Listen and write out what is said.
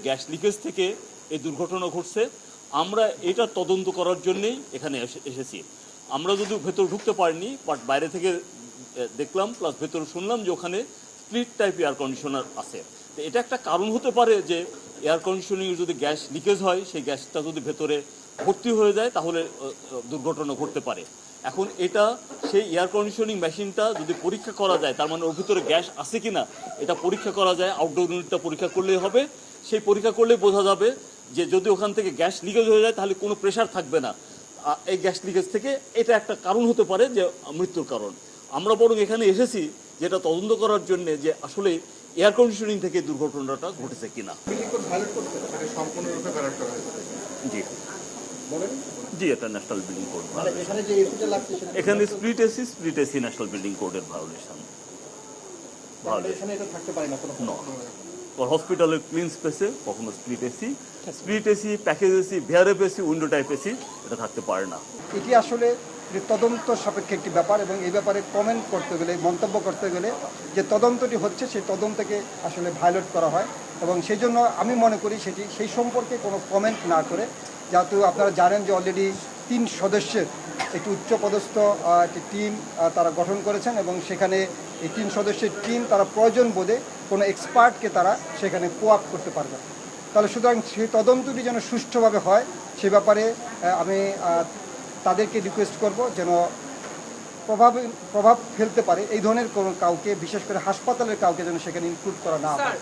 Gas leakage থেকে এই দুর্ঘটনা ঘটছে। আমরা এটা তদন্ত করার জন্যেই এখানে এসেছি। আমরা যদিও ভেতর ঢুকতে পারিনি, বাট বাইরে থেকে দেখলাম প্লাস ভেতরে শুনলাম যে ওখানে স্প্লিট টাইপ এয়ার কন্ডিশনার আছে। তো এটা একটা কারণ হতে পারে যে এয়ার কন্ডিশনিংয়ে যদি গ্যাস লিকেজ হয়, সেই গ্যাসটা যদি ভেতরে ভর্তি হয়ে যায় তাহলে দুর্ঘটনা ঘটতে পারে। এখন এটা সেই এয়ার কন্ডিশনিং মেশিনটা যদি পরীক্ষা করা যায়, তার মানে ওর ভিতরে গ্যাস আছে কি না এটা পরীক্ষা করা যায়, আউটডোর ইউনিটটা পরীক্ষা করলেই হবে। সেই পরীক্ষা করলে বোঝা যাবে যে যদি ওখান থেকে গ্যাস লিকেজ হয়ে যায় তাহলে কোনো প্রেশার থাকবে না। এই গ্যাস লিকেজ থেকে এটা একটা কারণ হতে পারে যে মৃত্যুর কারণ। আমরা বরং এখানে এসেছি যেটা তদন্ত করার জন্য যে আসলে এয়ার কন্ডিশনিং থেকে দুর্ঘটনাটা ঘটেছে কিনা। জি জি, এটা ন্যাশনাল বিল্ডিং কোড। এখানে স্প্লিট এসি ন্যাশনাল বিল্ডিং কোডের ভায়োলেশন। হসপিটালের ক্লিন স্পেসে কখনো split AC, package AC, VRF AC, window type AC এটা থাকতে পারে না। এটি আসলে তদন্ত সাপেক্ষে একটি ব্যাপার এবং এই ব্যাপারে কমেন্ট করতে গেলে, মন্তব্য করতে গেলে যে তদন্তটি হচ্ছে সেই তদন্তকে আসলে ভায়োলেট করা হয় এবং সেই জন্য আমি মনে করি সেই সম্পর্কে কোনো কমেন্ট না করে, যেহেতু আপনারা জানেন যে অলরেডি 3 সদস্যের একটি উচ্চপদস্থ একটি টিম তারা গঠন করেছেন এবং সেখানে এই 3 সদস্যের টিম তারা প্রয়োজন বোধে কোনো এক্সপার্টকে তারা সেখানে কোঅ্যাপ করতে পারবে। তাহলে সুতরাং সেই তদন্তটি যেন সুষ্ঠুভাবে হয় সে ব্যাপারে আমি তাদেরকে রিকোয়েস্ট করব যেন প্রভাব ফেলতে পারে এই ধরনের কোনো কাউকে, বিশেষ করে হাসপাতালের কাউকে যেন সেখানে ইনক্লুড করা না হয়।